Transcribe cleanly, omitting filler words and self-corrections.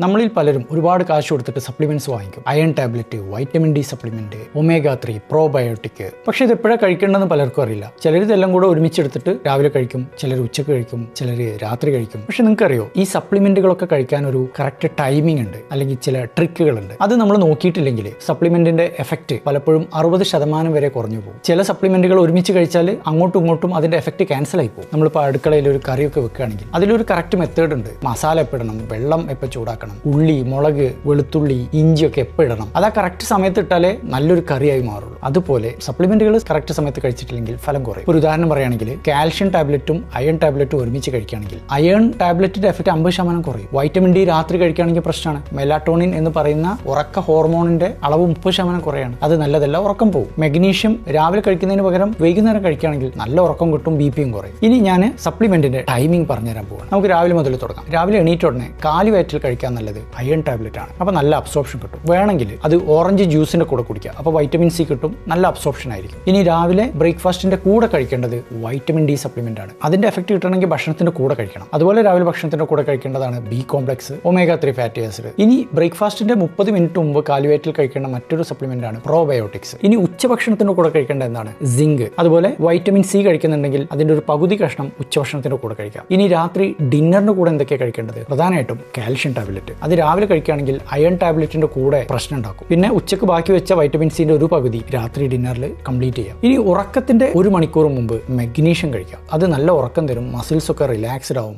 നമ്മളിൽ പലരും ഒരുപാട് കാശ് കൊടുത്തിട്ട് സപ്ലിമെന്റ്സ് വാങ്ങിക്കും. Iron tablet, vitamin D supplement, omega 3, probiotic. പക്ഷെ ഇത് എപ്പോഴാണ് കഴിക്കേണ്ടതെന്ന് പലർക്കും അറിയില്ല. ചിലർ ഇതെല്ലാം കൂടെ ഒരുമിച്ചെടുത്തിട്ട് രാവിലെ കഴിക്കും, ചിലർ ഉച്ചക്ക് കഴിക്കും, ചിലർ രാത്രി കഴിക്കും. പക്ഷെ നിങ്ങൾക്കറിയോ, ഈ സപ്ലിമെന്റുകളൊക്കെ കഴിക്കാൻ ഒരു കറക്റ്റ് ടൈമിംഗ് ഉണ്ട്, അല്ലെങ്കിൽ ചില ട്രിക്കുകളുണ്ട്. അത് നമ്മൾ നോക്കിയിട്ടില്ലെങ്കിൽ സപ്ലിമെന്റിന്റെ എഫക്റ്റ് പലപ്പോഴും 60% വരെ കുറഞ്ഞു പോകും. ചില സപ്ലിമെന്റുകൾ ഒരുമിച്ച് കഴിച്ചാൽ അങ്ങോട്ടും ഇങ്ങോട്ടും അതിന്റെ എഫക്റ്റ് ക്യാൻസൽ ആയി പോകും. നമ്മളിപ്പോൾ അടുക്കളയിൽ ഒരു കറിയൊക്കെ വെക്കുകയാണെങ്കിൽ അതിലൊരു കറക്റ്റ് മെത്തേഡ് ഉണ്ട്. മസാല എപ്പോൾ ഇടണം, വെള്ളം എപ്പോൾ ചൂടാക്കണം, ഉള്ളി, മുളക്, വെളുത്തുള്ളി, ഇഞ്ചിയൊക്കെ എപ്പോൾ ഇടണം, അതാ കറക്റ്റ് സമയത്ത് ഇട്ടാലേ നല്ലൊരു കറിയായി മാറുള്ളൂ. അതുപോലെ സപ്ലിമെന്റുകൾ കറക്റ്റ് സമയത്ത് കഴിച്ചിട്ടില്ലെങ്കിൽ ഫലം കുറയും. ഒരു ഉദാഹരണം പറയുകയാണെങ്കിൽ കാൽഷ്യം ടാബ്ലറ്റും അയൺ ടാബ്ലറ്റും ഒരുമിച്ച് കഴിക്കുകയാണെങ്കിൽ അയൺ ടാബ്ലറ്റിന്റെ എഫക്റ്റ് 50% കുറയും. വൈറ്റമിൻ ഡി രാത്രി കഴിക്കുകയാണെങ്കിൽ പ്രശ്നമാണ്. മെലാറ്റോണിൻ എന്ന് പറയുന്ന ഉറക്ക ഹോർമോണിന്റെ അളവ് 30% കുറയാണ്. അത് നല്ലതല്ല, ഉറക്കം പോകും. മെഗ്നീഷ്യം രാവിലെ കഴിക്കുന്നതിന് പകരം വൈകുന്നേരം കഴിക്കുകയാണെങ്കിൽ നല്ല ഉറക്കം കിട്ടും, ബിപിയും കുറയും. ഇനി ഞാൻ സപ്ലിമെന്റിന്റെ ടൈമിംഗ് പറഞ്ഞുതരാൻ പോവാണ്. നമുക്ക് രാവിലെ മുതൽ തുടങ്ങാം. രാവിലെ എണീറ്റ ഉടനെ കാലി വയറ്റിൽ കഴിക്കാൻ നല്ലത് അയൺ ടാബ്ലറ്റ് ആണ്. അപ്പോൾ നല്ല അബ്സോർപ്ഷൻ കിട്ടും. വേണമെങ്കിൽ അത് ഓറഞ്ച് ജ്യൂസിന്റെ കൂടെ കുടിക്കുക. അപ്പോൾ വൈറ്റമിൻ സി കിട്ടും, നല്ല അബ്സോർപ്ഷൻ ആയിരിക്കും. ഇനി രാവിലെ ബ്രേക്ക്ഫാസ്റ്റിന്റെ കൂടെ കഴിക്കേണ്ടത് വൈറ്റമിൻ ഡി സപ്ലിമെന്റ് ആണ്. അതിന്റെ എഫക്റ്റ് കിട്ടണമെങ്കിൽ ഭക്ഷണത്തിന്റെ കൂടെ കഴിക്കണം. അതുപോലെ രാവിലെ ഭക്ഷണത്തിന്റെ കൂടെ കഴിക്കേണ്ടതാണ് B complex, omega 3 fatty acid. ഇനി ബ്രേക്ക്ഫാസ്റ്റിന്റെ 30 മിനിറ്റ് മുമ്പ് കാലുവയറ്റിൽ കഴിക്കേണ്ട മറ്റൊരു സപ്ലിമെന്റ് ആണ് പ്രോബയോട്ടിക്സ്. ഇനി ഉച്ചഭക്ഷണത്തിന്റെ കൂടെ കഴിക്കേണ്ട എന്താണ്? സിങ്ക്. അതുപോലെ വൈറ്റമിൻ സി കഴിക്കുന്നുണ്ടെങ്കിൽ അതിന്റെ ഒരു പകുതി കഷ്ണം ഉച്ചഭക്ഷണത്തിന്റെ കൂടെ കഴിക്കാം. ഇനി രാത്രി ഡിന്നറിന്റെ കൂടെ എന്തൊക്കെയാണ് കഴിക്കേണ്ടത്? പ്രധാനമായിട്ടും കാൽഷ്യം ടാബ്ലറ്റ്. അത് രാവിലെ കഴിക്കുകയാണെങ്കിൽ അയൺ ടാബ്ലറ്റിന്റെ കൂടെ പ്രശ്നം ഉണ്ടാക്കും. പിന്നെ ഉച്ചക്ക് ബാക്കി വെച്ച വൈറ്റമിൻ സിന്റെ ഒരു പകുതി രാത്രി ഡിന്നറിൽ കംപ്ലീറ്റ് ചെയ്യാം. ഇനി ഉറക്കത്തിന്റെ 1 മണിക്കൂർ മുമ്പ് മഗ്നീഷ്യം കഴിക്കാം. അത് നല്ല ഉറക്കം തരും, മസിൽസ് ഒക്കെ റിലാക്സ്ഡ് ആവും.